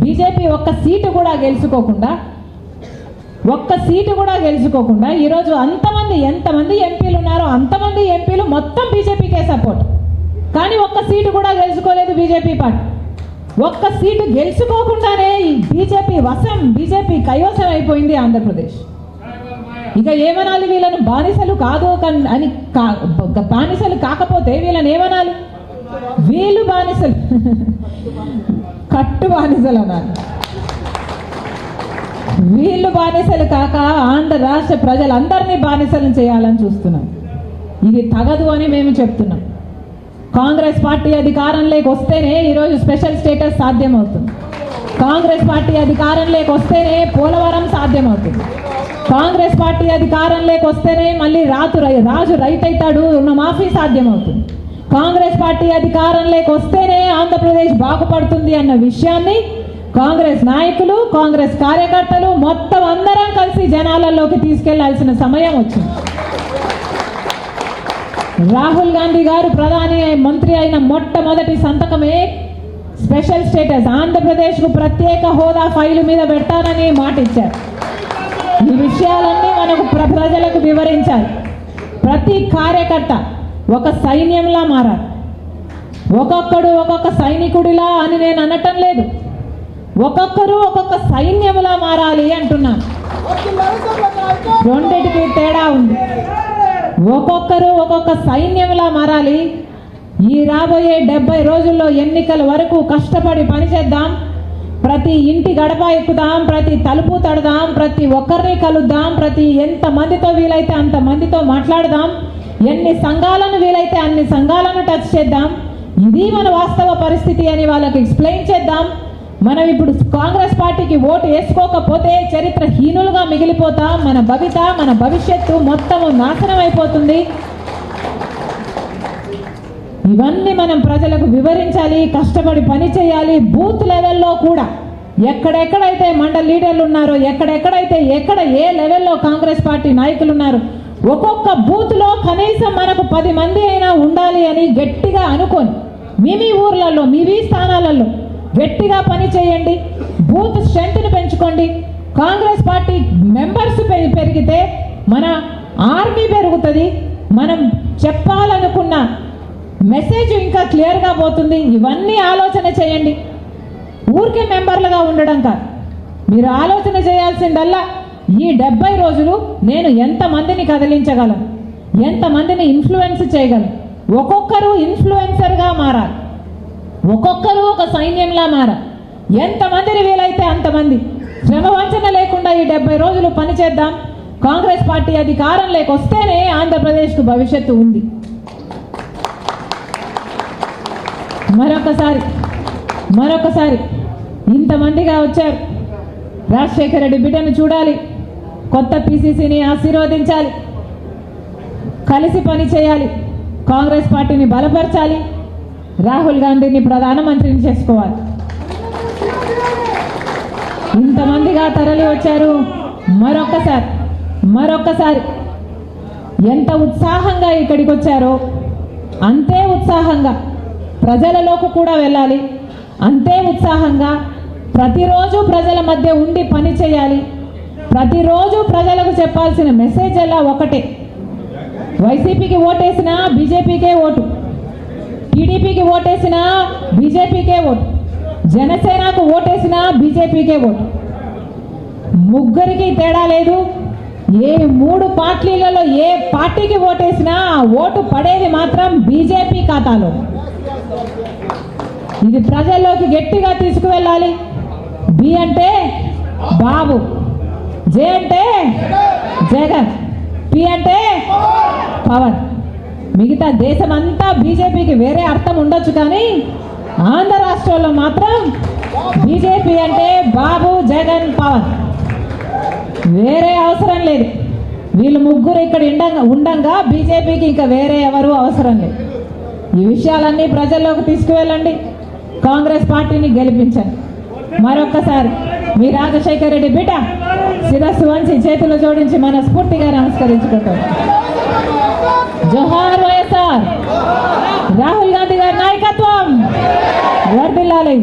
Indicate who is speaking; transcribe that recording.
Speaker 1: BJP ఒక్క seat కూడా గెలుచుకోకుండా ఈరోజు ఎంతమంది ఎంపీలు ఉన్నారో అంతమంది ఎంపీలు మొత్తం బీజేపీకే సపోర్ట్. కానీ ఒక్క సీటు కూడా గెలుచుకోలేదు బీజేపీ పార్టీ. ఒక్క సీటు గెలుచుకోకుండానే ఈ బీజేపీ కైవసం అయిపోయింది ఆంధ్రప్రదేశ్. ఇక ఏమనాలి వీళ్ళను? బానిసలు బానిసలు కాకపోతే వీళ్ళని ఏమనాలి? వీళ్ళు బానిసలు, కట్టు బానిసలు అన్నారు. వీళ్ళు బానిసలు కాక ఆంధ్ర రాష్ట్ర ప్రజలందరినీ బానిసలను చేయాలని చూస్తున్నాం. ఇది తగదు అని మేము చెప్తున్నాం. కాంగ్రెస్ పార్టీ అధికారంలోకి వస్తేనే ఈరోజు స్పెషల్ స్టేటస్ సాధ్యమవుతుంది. కాంగ్రెస్ పార్టీ అధికారంలోకి వస్తేనే పోలవరం సాధ్యమవుతుంది. కాంగ్రెస్ పార్టీ అధికారంలోకి వస్తేనే మళ్ళీ రాజు రైతు అవుతాడు, రుణమాఫీ సాధ్యమవుతుంది. కాంగ్రెస్ పార్టీ అధికారంలోకి వస్తేనే ఆంధ్రప్రదేశ్ బాగుపడుతుంది అన్న విషయాన్ని కాంగ్రెస్ నాయకులు, కాంగ్రెస్ కార్యకర్తలు మొత్తం అందరం కలిసి జనాలలోకి తీసుకెళ్లాల్సిన సమయం వచ్చింది. రాహుల్ గాంధీ గారు ప్రధాని మంత్రి అయిన మొట్టమొదటి సంతకమే స్పెషల్ స్టేటస్, ఆంధ్రప్రదేశ్కు ప్రత్యేక హోదా ఫైలు మీద పెడతానని మాట ఇచ్చారు. ఈ విషయాలన్నీ మనకు ప్రజలకు వివరించాలి. ప్రతి కార్యకర్త ఒక సైన్యంలా మారాలి. ఒక్కొక్కడు ఒక్కొక్క సైనికుడిలా అని నేను అనటం లేదు, ఒక్కొక్కరు ఒక్కొక్క సైన్యంలా మారాలి అంటున్నాను. రెండిటికి తేడా ఉంది. ఒక్కొక్కరు ఒక్కొక్క సైన్యంలా మారాలి. ఈ రాబోయే 70 రోజుల్లో ఎన్నికల వరకు కష్టపడి పనిచేద్దాం. ప్రతి ఇంటి గడప ఎక్కుదాం, ప్రతి తలుపు తడదాం, ప్రతి ఒక్కరిని కలుద్దాం, ఎంతమందితో వీలైతే అంతమందితో మాట్లాడదాం, ఎన్ని సంఘాలను వీలైతే అన్ని సంఘాలను టచ్ చేద్దాం. ఇది మన వాస్తవ పరిస్థితి అని వాళ్ళకి ఎక్స్ప్లెయిన్ చేద్దాం. మనం ఇప్పుడు కాంగ్రెస్ పార్టీకి ఓటు వేసుకోకపోతే చరిత్రహీనులుగా మిగిలిపోతాం. మన భవిష్యత్తు మొత్తము నాశనం అయిపోతుంది. ఇవన్నీ మనం ప్రజలకు వివరించాలి, కష్టపడి పని చేయాలి. బూత్ లెవెల్లో కూడా ఎక్కడెక్కడైతే మండల లీడర్లు ఉన్నారో, ఎక్కడ ఏ లెవెల్లో కాంగ్రెస్ పార్టీ నాయకులు ఉన్నారు, ఒక్కొక్క బూత్లో కనీసం మనకు 10 మంది అయినా ఉండాలి అని గట్టిగా అనుకొని మీ ఊర్లలో మీ స్థానాలలో గట్టిగా పని చేయండి. బూత్ స్ట్రెంత్ని పెంచుకోండి. కాంగ్రెస్ పార్టీ మెంబర్స్ పెరిగితే మన ఆర్మీ పెరుగుతుంది. మనం చెప్పాలనుకున్న మెసేజ్ ఇంకా క్లియర్గా పోతుంది. ఇవన్నీ ఆలోచన చేయండి. ఊరికే మెంబర్లుగా ఉండడం కాదు, మీరు ఆలోచన చేయాల్సిందల్లా ఈ 70 రోజులు నేను ఎంతమందిని కదిలించగలను, ఎంతమందిని ఇన్ఫ్లుయెన్స్ చేయగలను. ఒక్కొక్కరు ఇన్ఫ్లుయెన్సర్గా మారాలి, ఒక్కొక్కరు ఒక సైన్యంలా మారాలి. ఎంతమందిని వీలైతే అంతమంది శ్రమ వంచన లేకుండా ఈ 70 రోజులు పనిచేద్దాం. కాంగ్రెస్ పార్టీ అధికారంలోకి వస్తేనే ఆంధ్రప్రదేశ్కు భవిష్యత్తు ఉంది. మరొకసారి ఇంతమందిగా వచ్చారు. రాజశేఖర రెడ్డి బిడ్డను చూడాలి, కొత్త పిసిసిని ఆశీర్వదించాలి, కలిసి పని చేయాలి, కాంగ్రెస్ పార్టీని బలపరచాలి, రాహుల్ గాంధీని ప్రధానమంత్రిని చేసుకోవాలి. ఇంతమందిగా తరలి వచ్చారు. మరొక్కసారి ఎంత ఉత్సాహంగా ఇక్కడికి వచ్చారో అంతే ఉత్సాహంగా ప్రజలలోకి కూడా వెళ్ళాలి. అంతే ఉత్సాహంగా ప్రతిరోజు ప్రజల మధ్య ఉండి పని చేయాలి. ప్రతిరోజు ప్రజలకు చెప్పాల్సిన మెసేజ్ అలా ఒకటే: వైసీపీకి ఓటేసినా బీజేపీకే ఓటు, టీడీపీకి ఓటేసినా బీజేపీకే ఓటు, జనసేనకు ఓటేసినా బీజేపీకే ఓటు. ముగ్గురికి తేడా లేదు. ఏ 3 పార్టీలలో ఏ పార్టీకి ఓటేసినా ఆ ఓటు పడేది మాత్రం బీజేపీ ఖాతాలో. ఇది ప్రజల్లోకి గట్టిగా తీసుకువెళ్ళాలి. బి అంటే బాబు, జే అంటే జగన్, పి అంటే పవన్. మిగతా దేశం అంతా బీజేపీకి వేరే అర్థం ఉండొచ్చు, కానీ ఆంధ్ర రాష్ట్రంలో మాత్రం బీజేపీ అంటే బాబు, జగన్, పవన్, వేరే అవసరం లేదు. వీళ్ళు ముగ్గురు ఇక్కడ ఉండంగా బీజేపీకి ఇంకా వేరే ఎవరు అవసరం లేదు. ఈ విషయాలన్నీ ప్రజల్లోకి తీసుకువెళ్ళండి, కాంగ్రెస్ పార్టీని గెలిపించండి. మరొక్కసారి మీ రాజశేఖర రెడ్డి బిడ్డ శిరస్సు వంచి చేతులు జోడించి మనస్ఫూర్తిగా నమస్కరించుకుంటాం. జోహార్ వైఎస్ఆర్. రాహుల్ గాంధీ గారి నాయకత్వం వర్ధిల్లాలి.